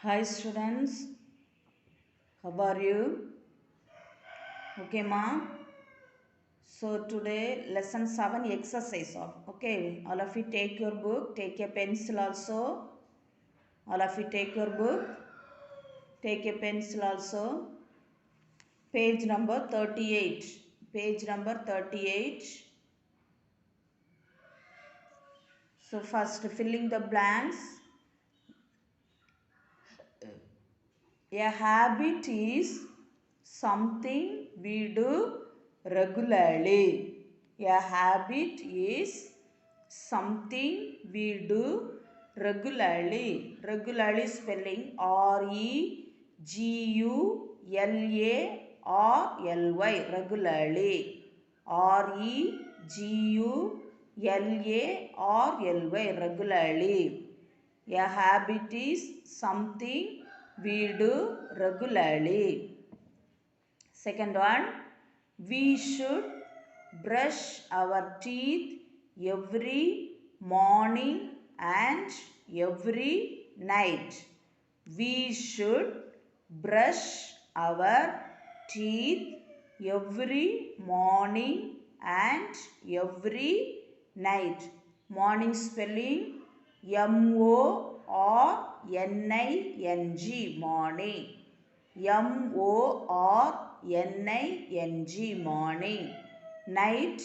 Hi students, how are you? Okay, ma. So today lesson 7 exercise of. Okay, all of you take your book, take a pencil also. All of you take your book, take a pencil also. Page number 38. Page number 38. So first filling the blanks. A habit is something we do regularly. A habit is something we do regularly. Regularly spelling regularly. Regularly. A habit is something we do regularly. Second one, we should brush our teeth every morning and every night. We should brush our teeth every morning and every night. Morning spelling MORNING, morning. MORNING, morning. Night,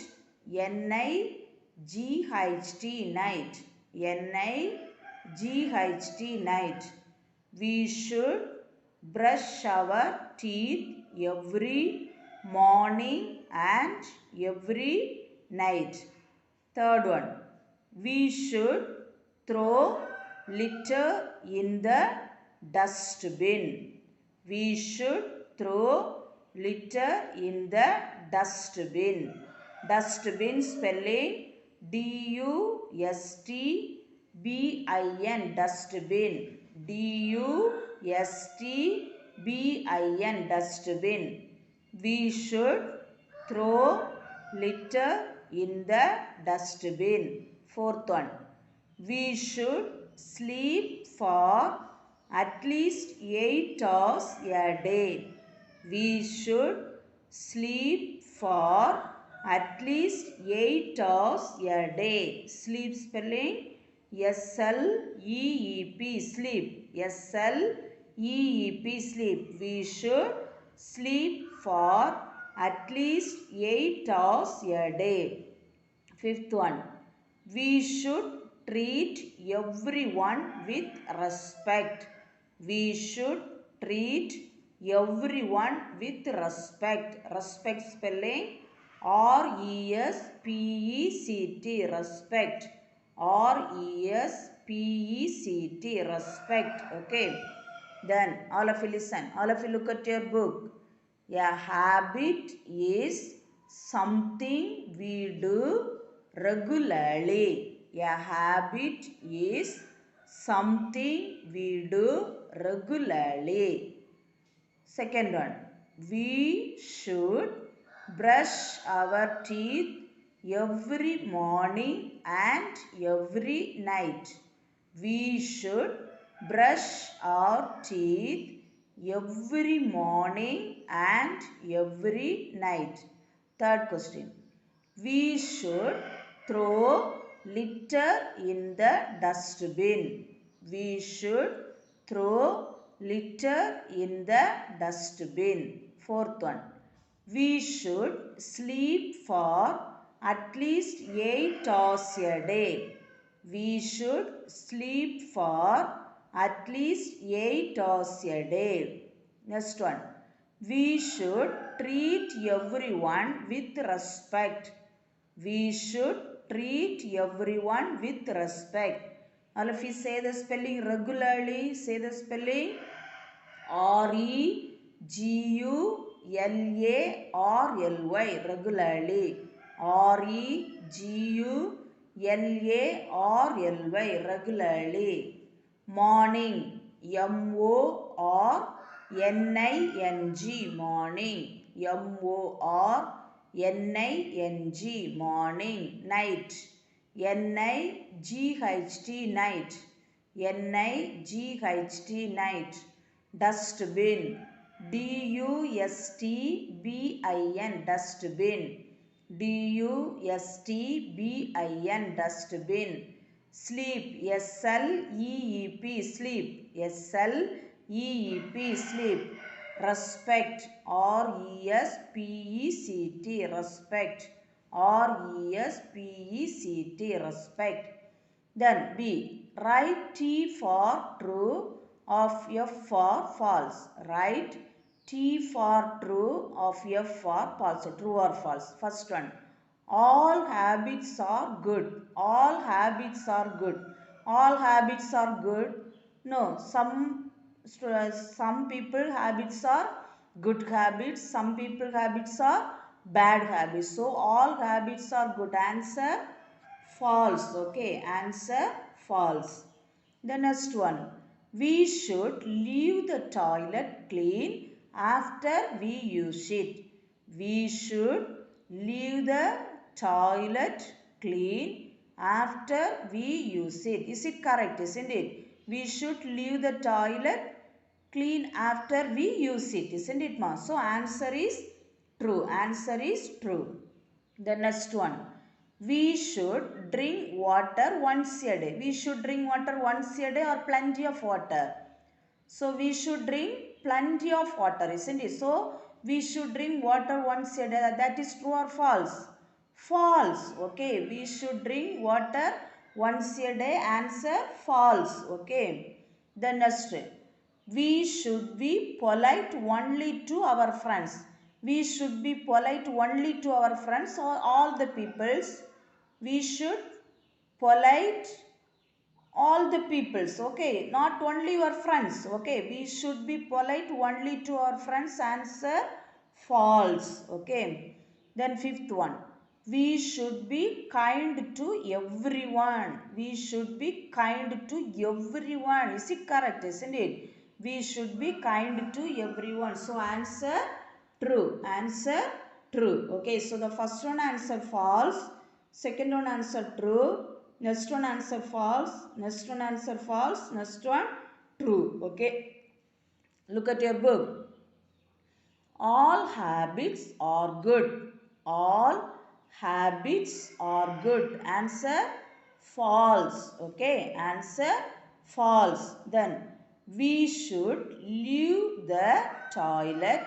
NIGHT, night. NIGHT, night. We should brush our teeth every morning and every night. Third one, we should throw litter in the dustbin. We should throw litter in the dustbin. Dustbin spelling DUSTBIN, dustbin. DUSTBIN, dustbin. We should throw litter in the dustbin. Fourth one, we should sleep for at least 8 hours a day. We should sleep for at least 8 hours a day. Sleep spelling SLEEP, sleep. SLEEP, sleep. We should sleep for at least 8 hours a day. Fifth one, we should treat everyone with respect. We should treat everyone with respect. Respect spelling RESPECT, respect. RESPECT, respect. Okay. Then all of you listen. All of you look at your book. A habit is something we do regularly. A habit is something we do regularly. Second one, we should brush our teeth every morning and every night. We should brush our teeth every morning and every night. Third question, we should throw litter in the dustbin. We should throw litter in the dustbin. Fourth one, we should sleep for at least 8 hours a day. We should sleep for at least 8 hours a day. Next one, we should treat everyone with respect. We should treat everyone with respect. All of you say the spelling regularly. Say the spelling REGULARLY, regularly. REGULARLY, regularly. Morning, MORNING, morning. MORNING, morning. Night, NIGHT, night. N-I-G-H-T, night. Dustbin. D-U-S-T-B-I-N, dustbin. D-U-S-T-B-I-N, dustbin. Sleep. S-L-E-E-P, sleep. S-L-E-E-P, sleep. Respect. R-E-S-P-E-C-T, respect. R-E-S-P-E-C-T, respect. Then B. Write T for true, of F for false. Write T for true, of F for false. True or false. First one. All habits are good. All habits are good. All habits are good. No, some people habits are good habits. Some people habits are bad habits. So all habits are good. Answer false. Okay, answer false. The next one. We should leave the toilet clean after we use it. We should leave the toilet clean after we use it. Is it correct, isn't it? We should leave the toilet clean after we use it, isn't it, ma? So answer is true. Answer is true. The next one. We should drink water once a day. We should drink water once a day or plenty of water. So we should drink plenty of water, isn't it? So we should drink water once a day. That is true or false? False. Okay. We should drink water once a day. Answer false. Okay. The next. We should be polite only to our friends. We should be polite only to our friends or all the peoples. We should polite all the peoples. Okay, not only your friends. Okay, we should be polite only to our friends. Answer false. Okay, then fifth one. We should be kind to everyone. We should be kind to everyone. Is it correct, isn't it? We should be kind to everyone. So answer true. Answer true. Okay, so the first one answer false. Second one answer true. Next one answer false. Next one answer false. Next one true. Okay. Look at your book. All habits are good. All habits are good. Answer false. Okay. Answer false. Then we should leave the toilet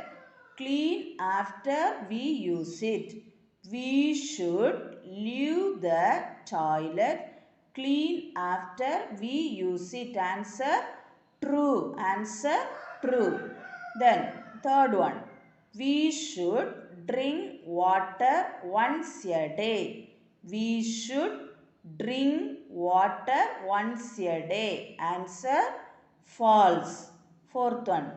clean after we use it. We should leave the toilet clean after we use it. Answer true. Answer true. Then third one. We should drink water once a day. We should drink water once a day. Answer false. Fourth one.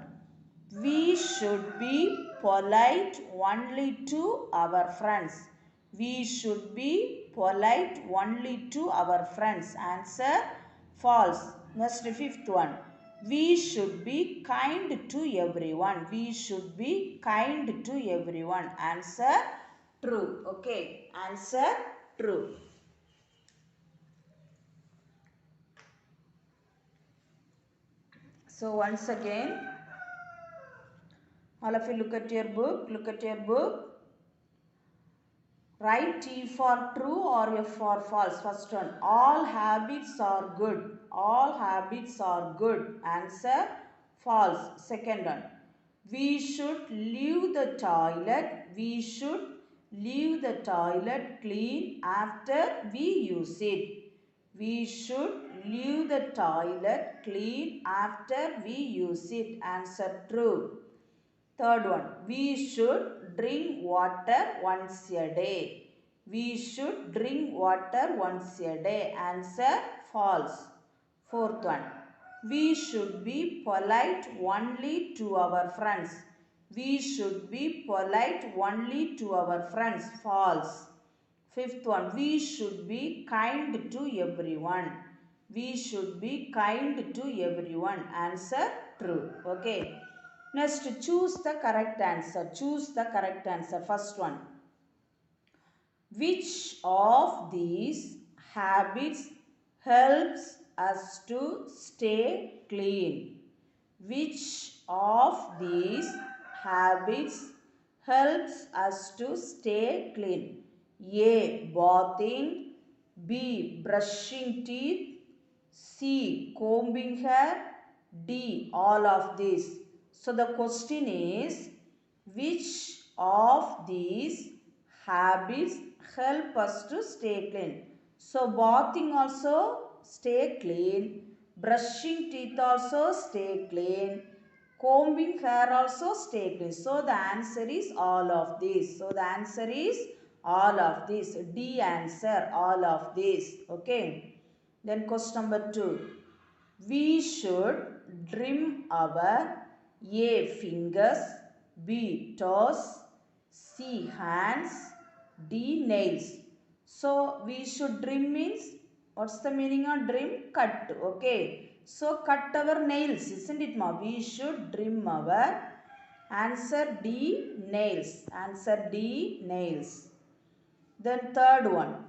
We should be polite only to our friends. We should be polite only to our friends. Answer false. Next, fifth one. We should be kind to everyone. We should be kind to everyone. Answer true. Okay. Answer true. So once again, all of you look at your book. Look at your book. Write T for true or F for false. First one. All habits are good. All habits are good. Answer false. Second one. We should leave the toilet. We should leave the toilet clean after we use it. We should leave the toilet clean after we use it. Answer true. Third one. We should drink water once a day. We should drink water once a day. Answer false. Fourth one. We should be polite only to our friends. We should be polite only to our friends. False. Fifth one. We should be kind to everyone. We should be kind to everyone. Answer true. Okay. Next, choose the correct answer. Choose the correct answer. First one. Which of these habits helps us to stay clean? Which of these habits helps us to stay clean? A. Bathing. B. Brushing teeth. C. Combing hair. D. All of these. So the question is, which of these habits help us to stay clean? So bathing also stay clean. Brushing teeth also stay clean. Combing hair also stay clean. So the answer is all of these. So the answer is all of these. D answer, all of these. Okay. Then question number 2. We should trim our A. fingers, B. toes, C. hands, D. nails. So we should trim means, what's the meaning of trim? Cut. Okay. So cut our nails, isn't it, ma? We should trim our, answer D. nails. Answer D. nails. Then third one.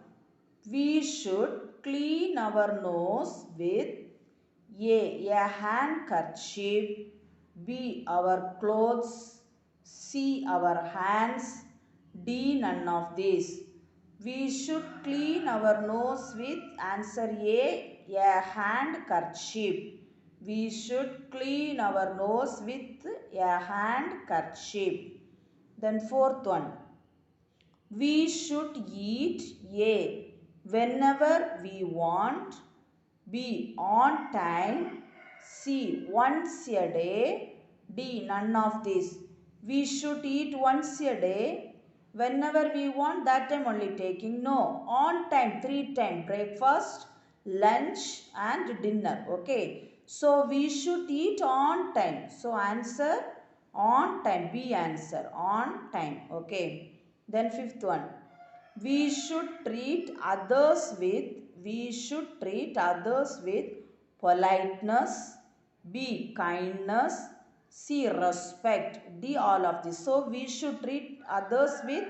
We should clean our nose with A. handkerchief, B. our clothes, C. our hands, D. none of these. We should clean our nose with, answer A. handkerchief. We should clean our nose with a handkerchief. Then fourth one. We should eat A. whenever we want, B. on time, C. once a day, D. none of these. We should eat once a day. Whenever we want, that time only taking. No. On time, 3 times. Breakfast, lunch and dinner. Okay. So we should eat on time. So answer on time. B answer. On time. Okay. Then fifth one. We should treat others with politeness, B. kindness, C. respect, D. all of this. So we should treat others with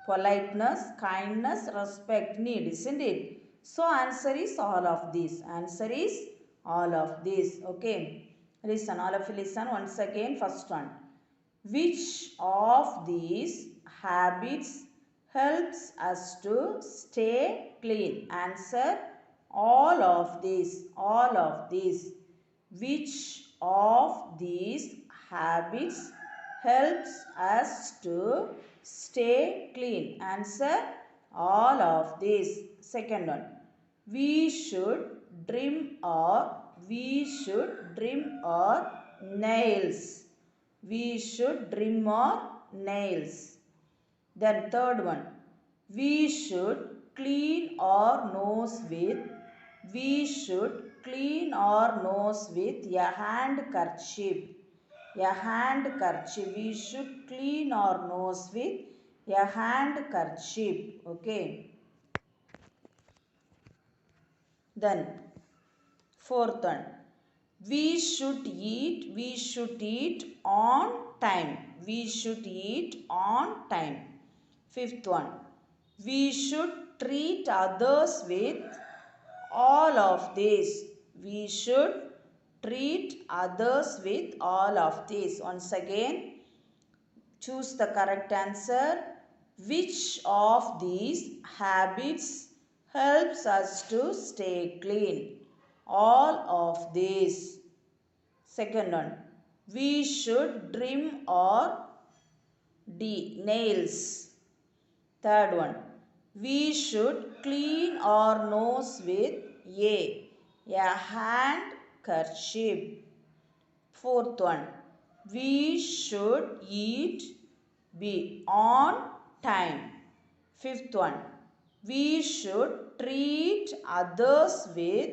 politeness, kindness, respect, need, isn't it? So answer is all of these. Answer is all of these. Okay. Listen, all of you listen once again. First one. Which of these habits helps us to stay clean? Answer all of these. All of these. Which of these habits helps us to stay clean? Answer all of these. Second one. We should trim our nails. We should trim our nails. Then third one. We should clean our nose with a handkerchief. A handkerchief. We should clean our nose with a handkerchief. Okay. Then fourth one. We should eat on time. We should eat on time. Fifth one. We should treat others with all of these. We should treat others with all of these. Once again, choose the correct answer. Which of these habits helps us to stay clean? All of these. Second one. We should trim our D. nails. Third one. We should clean our nose with A. handkerchief. Fourth one. We should eat B. on time. Fifth one. We should treat others with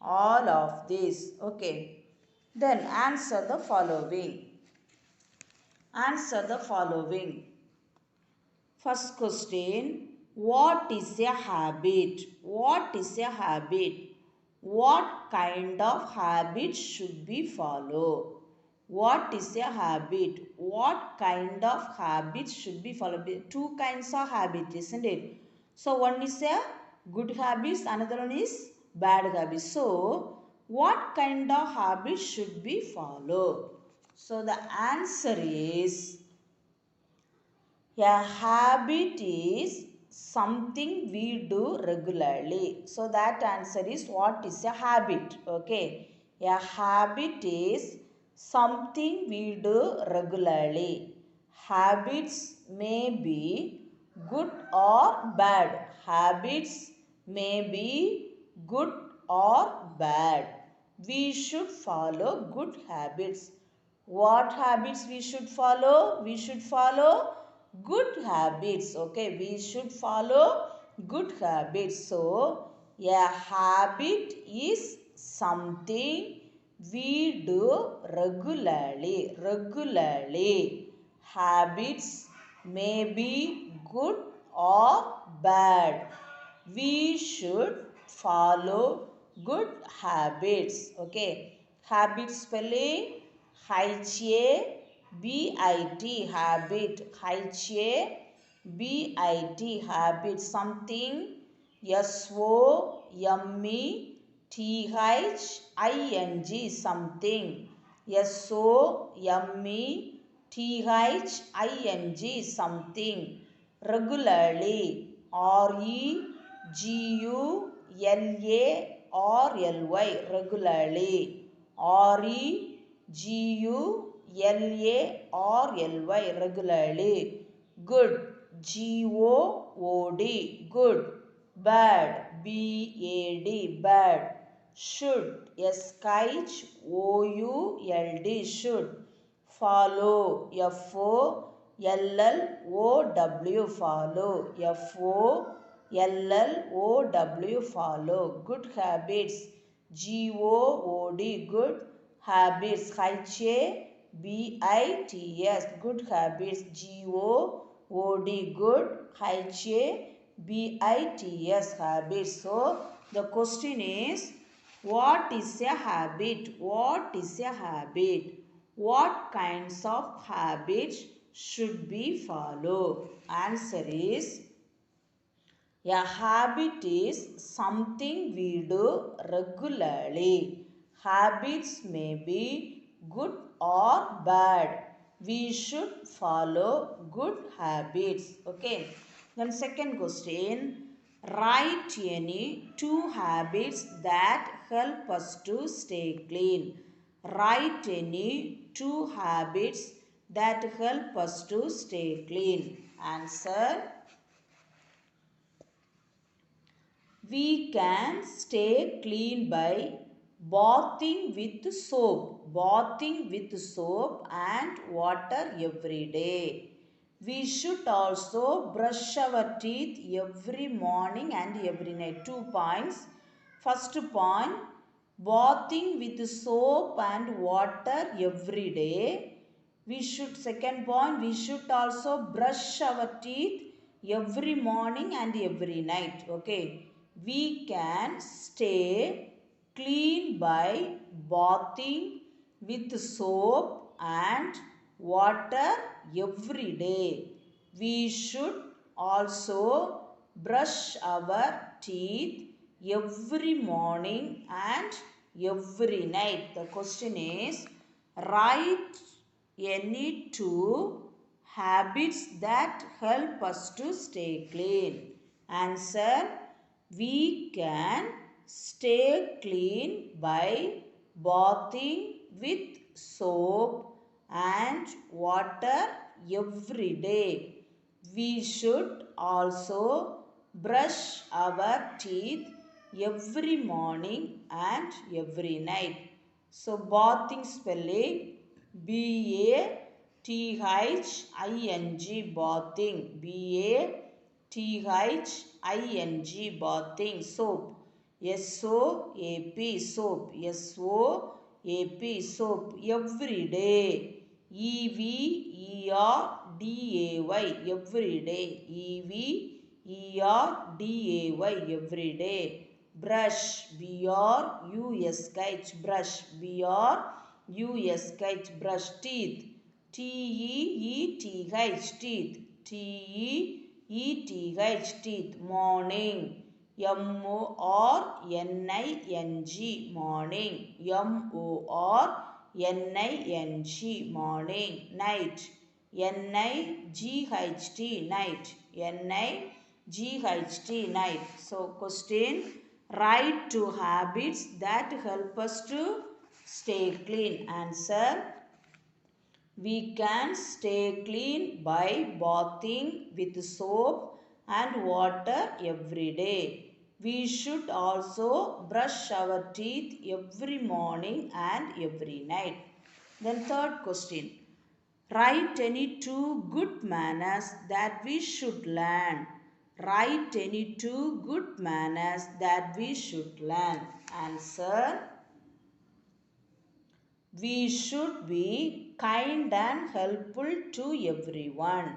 all of these. Okay. Then answer the following. Answer the following. First question. What is a habit? What is a habit? What kind of habit should we follow? What is a habit? What kind of habit should we follow? Two kinds of habit, isn't it? So one is a good habits, another one is bad habits. So, what kind of habits should we follow? So, the answer is a habit is something we do regularly. So, that answer is what is a habit? Okay. A habit is something we do regularly. Habits may be good or bad. Habits may be good or bad. We should follow good habits. What habits we should follow? We should follow good habits. Okay, we should follow good habits. So, a habit is something we do regularly. Habits may be good or bad. We should follow good habits. Okay, habit spelling H-A-B-I-T, habit. H-A-B-I-T, habit. Something. S-O-M-E-T-H-I-N-G, something. S-O-M-E-T-H-I-N-G, something. Regularly. R-E-G-U-L-A-R-L-Y, regularly. R-E-G-U-L-A-R-L-Y, regularly. Good. G-O-O-D, good. Bad. B-A-D, bad. Should. S-H-O-U-L-D, should. Follow. F-O-L-L-O-W, follow. F-O-L-L-O-W, follow. Good habits. G-O-O-D, good habits. H-A-B-I-T-S, good habits. G-O-O-D, good. H-A-B-I-T-S, habits. So, the question is, what is a habit? What is a habit? What kinds of habits should we follow? Answer is, a habit is something we do regularly. Habits may be good or bad. We should follow good habits. Okay. Then second question. Write any 2 habits that help us to stay clean. Write any 2 habits that help us to stay clean. Answer. We can stay clean by bathing with soap. Bathing with soap and water every day. We should also brush our teeth every morning and every night. 2 points. First point, bathing with soap and water every day. We should, second point, we should also brush our teeth every morning and every night. Okay. We can stay clean by bathing with soap and water every day. We should also brush our teeth every morning and every night. The question is, write any 2 habits that help us to stay clean. Answer. We can stay clean by bathing with soap and water every day. We should also brush our teeth every morning and every night. So, bathing spelling B-A-T-H-I-N-G, bathing. B-A-T-H-I-N-G, bathing. Soap. S-O-A-P, soap. S-O-A-P, soap. Every day. E-V-E-R-D-A-Y, every day. E-V-E-R-D-A-Y, every day. Brush. B-R-U-S-H, brush. B-R-U-S-H, brush. Teeth. T-E-E-T-H, teeth. T-E-E-T-H, teeth. Morning. M-O-R-N-I-N-G, morning. M-O-R-N-I-N-G, morning. Night. N-I-G-H-T, night. N-I-G-H-T, night. So, question, write 2 habits that help us to stay clean. Answer, we can stay clean by bathing with soap and water every day. We should also brush our teeth every morning and every night. Then third question. Write any 2 good manners that we should learn. Write any 2 good manners that we should learn. Answer, we should be kind and helpful to everyone.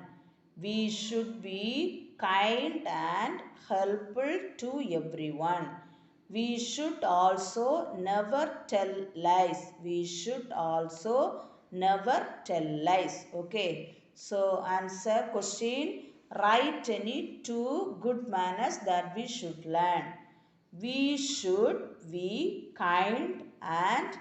We should be kind and helpful to everyone. We should also never tell lies. We should also never tell lies. Okay. So answer question. Write any 2 good manners that we should learn. We should be kind and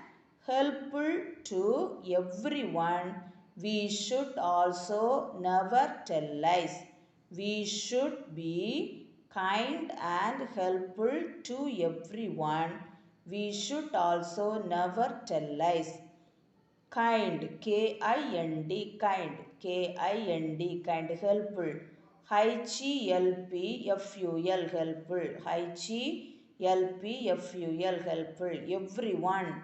helpful to everyone. We should also never tell lies. We should be kind and helpful to everyone. We should also never tell lies. Kind, K-I-N-D, kind, K-I-N-D, kind, helpful. H-E-L-P-F-U-L, helpful. H-E-L-P-F-U-L, helpful. Everyone.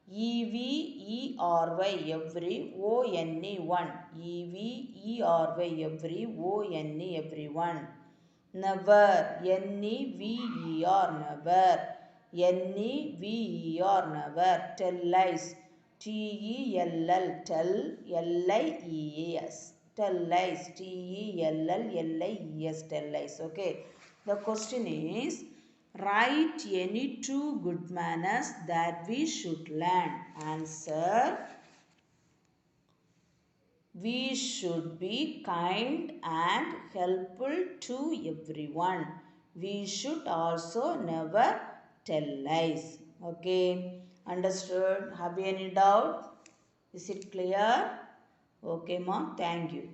E-V-E-R-Y, every. O-N-E, one. E-V-E-R-Y, every. O-N-E, everyone. Never, N-E-V-E-R, never. N-E-V-E-R, never. Tell lies. T-E-L-L, tell, L-I-E-S. Tell lies. T-E-L-L-L-I-E-S, tell lies. Okay. The question is, write any 2 good manners that we should learn. Answer, we should be kind and helpful to everyone. We should also never tell lies. Okay. Understood? Have you any doubt? Is it clear? Okay, mom. Thank you.